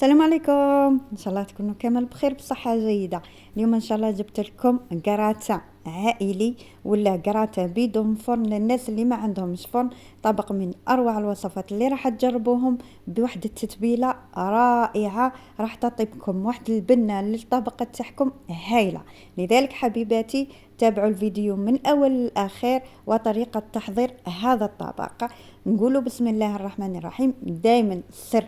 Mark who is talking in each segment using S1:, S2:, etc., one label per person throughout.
S1: السلام عليكم. ان شاء الله تكونوا كامل بخير بصحه جيده. اليوم ان شاء الله جبت لكم قراطه عائلي ولا قراطه بدون فرن للناس اللي ما عندهمش فرن. طبق من اروع الوصفات اللي راح تجربوهم بواحد التتبيله رائعه، راح تعطيكم واحد البنه للطبق تاعكم هايله. لذلك حبيباتي تابعوا الفيديو من اول للاخير وطريقه تحضير هذا الطبق. نقولوا بسم الله الرحمن الرحيم. دائما السر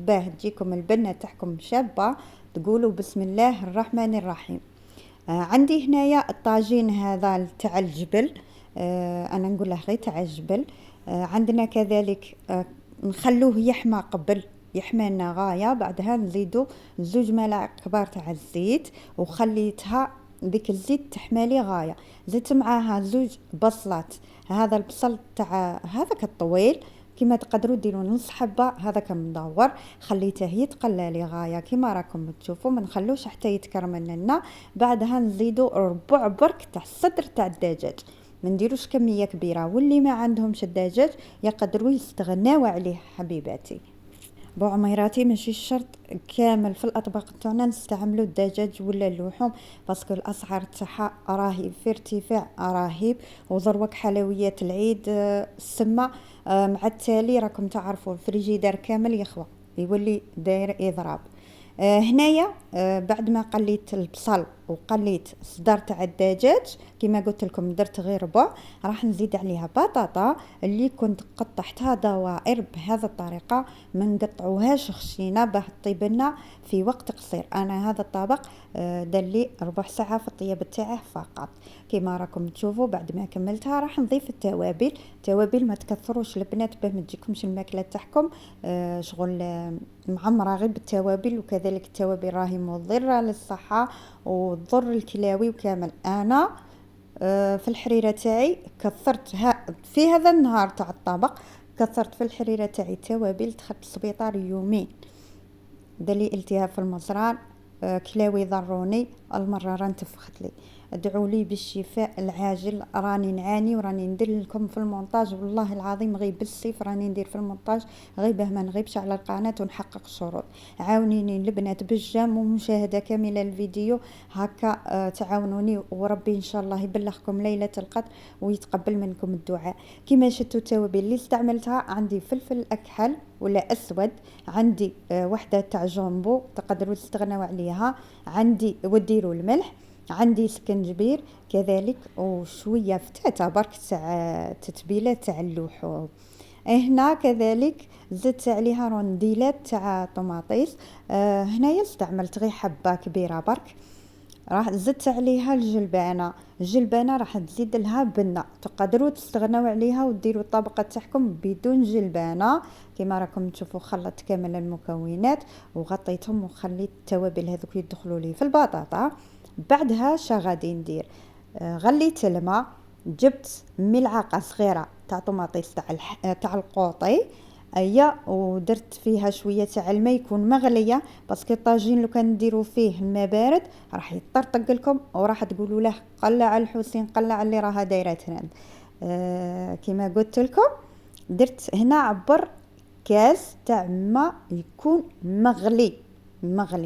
S1: باه تجيكم البنة تاعكم شابة تقولوا بسم الله الرحمن الرحيم. عندي هنايا الطاجين هذا تاع الجبل. انا نقول له غير تاع الجبل. عندنا كذلك نخلوه يحمى قبل يحمى لنا غايه، بعدها نزيدو 2 ملاعق كبار تاع الزيت وخليتها ديك الزيت تحمالي غايه. زدت معاها 2 بصلات، هذا البصل تاع هذاك الطويل كما تقدروا ديروا نص حبه، هذاك مدور خليته يتقلى لي غايه كما راكم تشوفوا، ما نخلوش حتى يتكرمل لنا. بعدها نزيدوا ربع برك تاع الصدر تاع الدجاج، ما نديروش كميه كبيره، واللي ما عندهمش الدجاج يقدروا يستغناو عليه حبيباتي. بو عميراتي ماشي شرط كامل في الاطباق تاعنا نستعملوا الدجاج ولا اللحوم، باسكو الاسعار تاعها راهي في ارتفاع رهيب، وذروك حلويات العيد السمه مع التالي راكم تعرفوا الفريجيدار كامل يخوى يولي داير اضراب. هنايا بعد ما قليت البصل وقليت الصدر تاع الدجاج كما قلت لكم درت غير ربع، راح نزيد عليها بطاطا اللي كنت قطعتها دوائر بهذا الطريقه، ما نقطعوهاش خشينه باه تطيب لنا في وقت قصير. انا هذا الطبق دار لي ربع ساعه في الطياب تاعه فقط كما راكم تشوفوا. بعد ما كملتها راح نضيف التوابل ما تكثروش البنات باه ما تجيكمش الماكله تاعكم شغل معمره غير بالتوابل، وكذلك التوابل راهي مضره للصحه وتضر الكلاوي وكامل. انا في الحريره تاعي كثرت في هذا النهار تاع الطبق كثرت في الحريره تاعي التوابل، دخلت السبيطار يومين دلي التهاب في المصران، كلاوي ضروني، المراره انتفخت لي. ادعوا لي بالشفاء العاجل، راني نعاني وراني ندير لكم في المونتاج والله العظيم غير بالسيف راني ندير في المونتاج غير باه ما نغيبش على القناه ونحقق الشروط. عاونيني البنات بالجام ومشاهده كامله للفيديو هكا، تعاونوني وربي ان شاء الله يبلغكم ليله القدر ويتقبل منكم الدعاء. كما شفتوا التوابل اللي استعملتها عندي فلفل اكحل ولا اسود، عندي وحده تاع جامبو تقدروا تستغنوا عليها، عندي وديروا الملح، عندي سكنجبير كذلك وشويه فتاته برك تاع تتبيله تاع اللحوم. هنا كذلك زدت عليها رونديلات تاع طوماطيس. هنايا استعملت غير حبه كبيره برك. راح زدت عليها الجلبانه راح تزيد لها بنه، تقدروا تستغنوا عليها وديروا الطبقه تاعكم بدون جلبانه كما راكم تشوفوا. خلطت كامل المكونات وغطيتهم وخليت التوابل هذوك يدخلوا لي في البطاطا. بعدها شا غادي ندير، غليت الماء، جبت ملعقه صغيره تاع طوماطيس تاع القوطي ايا، ودرت فيها شويه تاع الماء يكون مغليه، باسكو الطاجين لو كان نديروا فيه الماء بارد راح يطرطق لكم وراح تقولوا له قلع الحسين قلع اللي راها دايره هنا. كما قلت لكم درت هنا عبر كاس تاع ماء يكون مغلي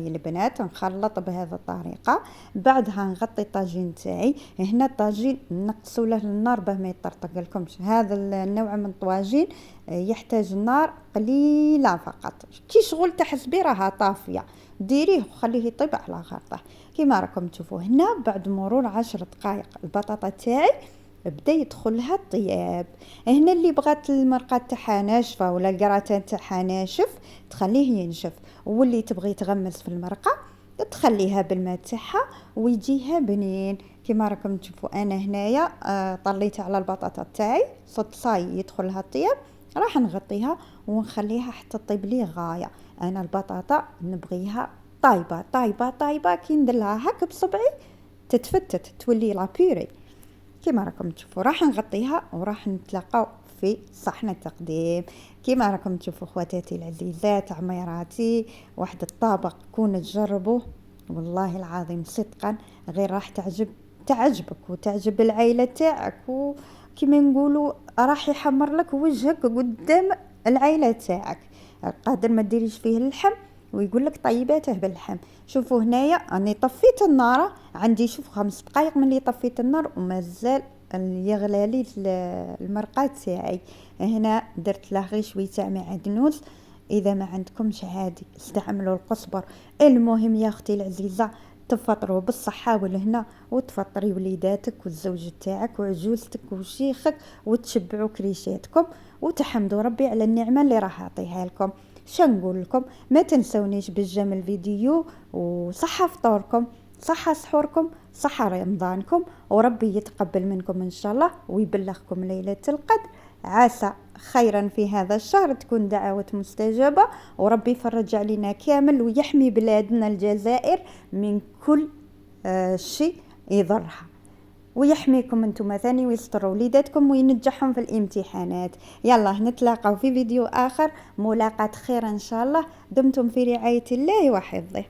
S1: البنات، نخلط بهذه الطريقه. بعدها نغطي الطاجين تاعي. هنا الطاجين نقصوا له النار باه ما يطرطق لكمش، هذا النوع من الطواجين يحتاج نار قليله فقط، كي شغل تحسبي راها طافيه ديريه وخليه يطيب على غرضه كما راكم تشوفوا. هنا بعد مرور 10 دقائق البطاطا تاعي بدا يدخل لها الطياب. هنا اللي بغات المرقه تاعها ناشفه ولا القراتان تاعها ناشف تخليه ينشف، واللي تبغي تغمس في المرقه تخليها بالماء تاعها ويجيها بنين كما راكم تشوفوا. انا هنايا طليت على البطاطا تاعي صوت صاي يدخل لها الطياب، راح نغطيها ونخليها حتى تطيب لي غايه. انا البطاطا نبغيها طايبه طايبه طايبه، كي ندير لها هك بصبعي تتفتت تولي لا بيوري كما راكم تشوفوا. راح نغطيها وراح نتلاقاو في صحن التقديم. كما راكم تشوفوا خواتاتي العزيزات عميراتي، واحد الطابق كون تجربوه والله العظيم صدقا غير راح تعجبك وتعجب العائله تاعك، وكما نقولوا راح يحمر لك وجهك قدام العائله تاعك. قادر ما ديريش فيه اللحم ويقول لك طيباته باللحم. شوفوا هنايا راني طفيت النار، عندي شوف 5 دقائق ملي طفيت النار ومازال يغلى لي المرقه تاعي. هنا درت له غير شويه تاع معدنوس. اذا ما عندكمش عادي استعملوا القزبر. المهم يا اختي العزيزه تفطروا بالصحه والهنا، وتفطري وليداتك والزوج تاعك وعجوزتك وشيخك، وتشبعوا كريشاتكم، وتحمدوا ربي على النعمه اللي راح اعطيها لكم. شنقول لكم؟ ما تنسونيش بالجيم الفيديو، وصحة فطوركم، صحة سحوركم، صحة رمضانكم، وربي يتقبل منكم إن شاء الله ويبلغكم ليلة القدر. عسى خيرا في هذا الشهر تكون دعوة مستجابة، وربي يفرج علينا كامل ويحمي بلادنا الجزائر من كل شيء يضرها، ويحميكم انتم ثاني، ويستر وليداتكم وينجحهم في الامتحانات. يلا نتلاقوا في فيديو آخر، ملاقاة خير إن شاء الله. دمتم في رعاية الله وحفظه.